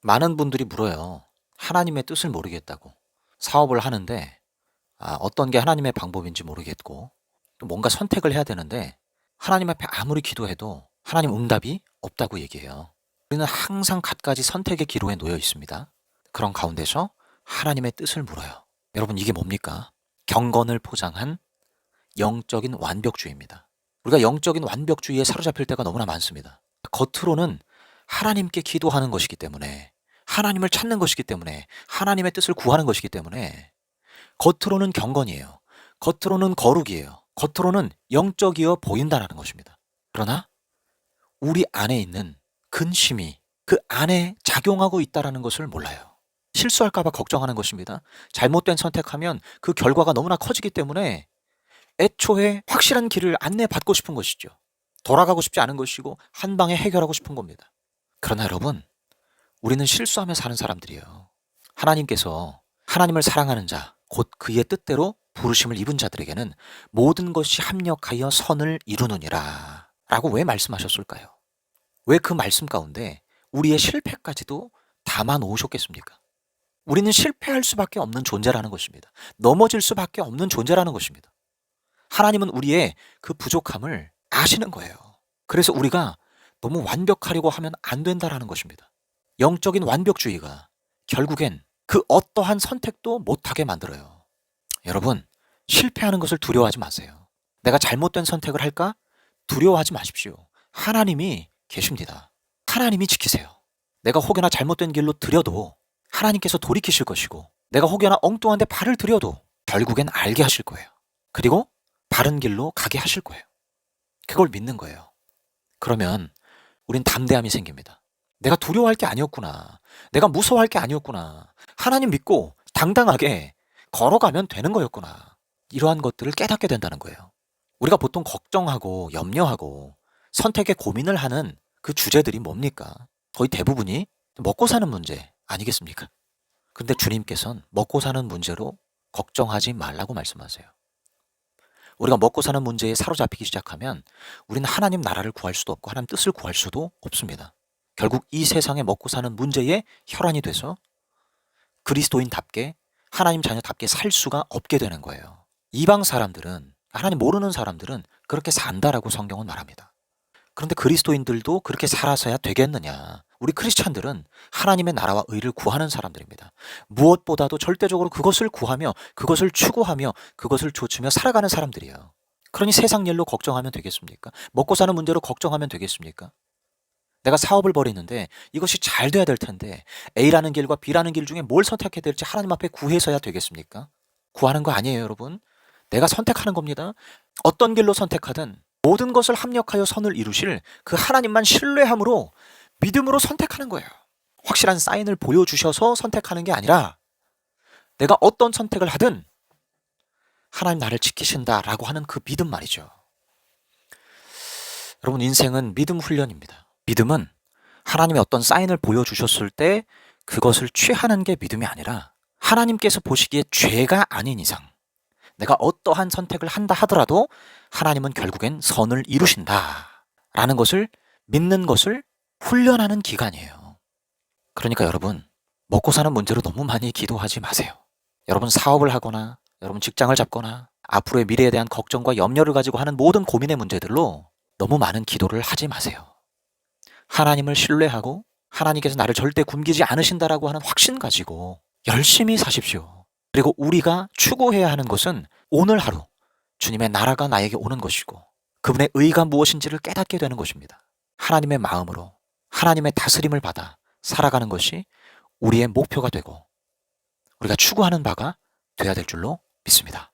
많은 분들이 물어요. 하나님의 뜻을 모르겠다고. 사업을 하는데 어떤 게 하나님의 방법인지 모르겠고 또 뭔가 선택을 해야 되는데 하나님 앞에 아무리 기도해도 하나님 응답이 없다고 얘기해요. 우리는 항상 갖가지 선택의 기로에 놓여 있습니다. 그런 가운데서 하나님의 뜻을 물어요. 여러분, 이게 뭡니까? 경건을 포장한 영적인 완벽주의입니다. 우리가 영적인 완벽주의에 사로잡힐 때가 너무나 많습니다. 겉으로는 하나님께 기도하는 것이기 때문에, 하나님을 찾는 것이기 때문에, 하나님의 뜻을 구하는 것이기 때문에 겉으로는 경건이에요. 겉으로는 거룩이에요. 겉으로는 영적이어 보인다는 것입니다. 그러나 우리 안에 있는 근심이 그 안에 작용하고 있다는 것을 몰라요. 실수할까 봐 걱정하는 것입니다. 잘못된 선택하면 그 결과가 너무나 커지기 때문에 애초에 확실한 길을 안내받고 싶은 것이죠. 돌아가고 싶지 않은 것이고 한 방에 해결하고 싶은 겁니다. 그러나 여러분, 우리는 실수하며 사는 사람들이에요. 하나님께서 하나님을 사랑하는 자, 곧 그의 뜻대로 부르심을 입은 자들에게는 모든 것이 합력하여 선을 이루느니라 라고 왜 말씀하셨을까요? 왜 그 말씀 가운데 우리의 실패까지도 담아 놓으셨겠습니까? 우리는 실패할 수밖에 없는 존재라는 것입니다. 넘어질 수밖에 없는 존재라는 것입니다. 하나님은 우리의 그 부족함을 아시는 거예요. 그래서 우리가 너무 완벽하려고 하면 안 된다라는 것입니다. 영적인 완벽주의가 결국엔 그 어떠한 선택도 못하게 만들어요. 여러분, 실패하는 것을 두려워하지 마세요. 내가 잘못된 선택을 할까? 두려워하지 마십시오. 하나님이 계십니다. 하나님이 지키세요. 내가 혹여나 잘못된 길로 들여도 하나님께서 돌이키실 것이고, 내가 혹여나 엉뚱한 데 발을 들여도 결국엔 알게 하실 거예요. 그리고 바른 길로 가게 하실 거예요. 그걸 믿는 거예요. 그러면 우린 담대함이 생깁니다. 내가 두려워할 게 아니었구나. 내가 무서워할 게 아니었구나. 하나님 믿고 당당하게 걸어가면 되는 거였구나. 이러한 것들을 깨닫게 된다는 거예요. 우리가 보통 걱정하고 염려하고 선택에 고민을 하는 그 주제들이 뭡니까? 거의 대부분이 먹고 사는 문제 아니겠습니까? 근데 주님께서는 먹고 사는 문제로 걱정하지 말라고 말씀하세요. 우리가 먹고 사는 문제에 사로잡히기 시작하면 우리는 하나님 나라를 구할 수도 없고 하나님 뜻을 구할 수도 없습니다. 결국 이 세상에 먹고 사는 문제에 혈안이 돼서 그리스도인답게 하나님 자녀답게 살 수가 없게 되는 거예요. 이방 사람들은, 하나님 모르는 사람들은 그렇게 산다라고 성경은 말합니다. 그런데 그리스도인들도 그렇게 살아서야 되겠느냐? 우리 크리스찬들은 하나님의 나라와 의를 구하는 사람들입니다. 무엇보다도 절대적으로 그것을 구하며 그것을 추구하며 그것을 좇으며 살아가는 사람들이에요. 그러니 세상 일로 걱정하면 되겠습니까? 먹고 사는 문제로 걱정하면 되겠습니까? 내가 사업을 벌이는데 이것이 잘 돼야 될 텐데 A라는 길과 B라는 길 중에 뭘 선택해야 될지 하나님 앞에 구해서야 되겠습니까? 구하는 거 아니에요, 여러분. 내가 선택하는 겁니다. 어떤 길로 선택하든 모든 것을 합력하여 선을 이루실 그 하나님만 신뢰함으로 믿음으로 선택하는 거예요. 확실한 사인을 보여주셔서 선택하는 게 아니라 내가 어떤 선택을 하든 하나님 나를 지키신다라고 하는 그 믿음 말이죠. 여러분, 인생은 믿음 훈련입니다. 믿음은 하나님의 어떤 사인을 보여주셨을 때 그것을 취하는 게 믿음이 아니라 하나님께서 보시기에 죄가 아닌 이상 내가 어떠한 선택을 한다 하더라도 하나님은 결국엔 선을 이루신다라는 것을 믿는 것을 훈련하는 기간이에요. 그러니까 여러분, 먹고 사는 문제로 너무 많이 기도하지 마세요. 여러분 사업을 하거나 여러분 직장을 잡거나 앞으로의 미래에 대한 걱정과 염려를 가지고 하는 모든 고민의 문제들로 너무 많은 기도를 하지 마세요. 하나님을 신뢰하고 하나님께서 나를 절대 굶기지 않으신다라고 하는 확신 가지고 열심히 사십시오. 그리고 우리가 추구해야 하는 것은 오늘 하루 주님의 나라가 나에게 오는 것이고 그분의 의가 무엇인지를 깨닫게 되는 것입니다. 하나님의 마음으로 하나님의 다스림을 받아 살아가는 것이 우리의 목표가 되고 우리가 추구하는 바가 돼야 될 줄로 믿습니다.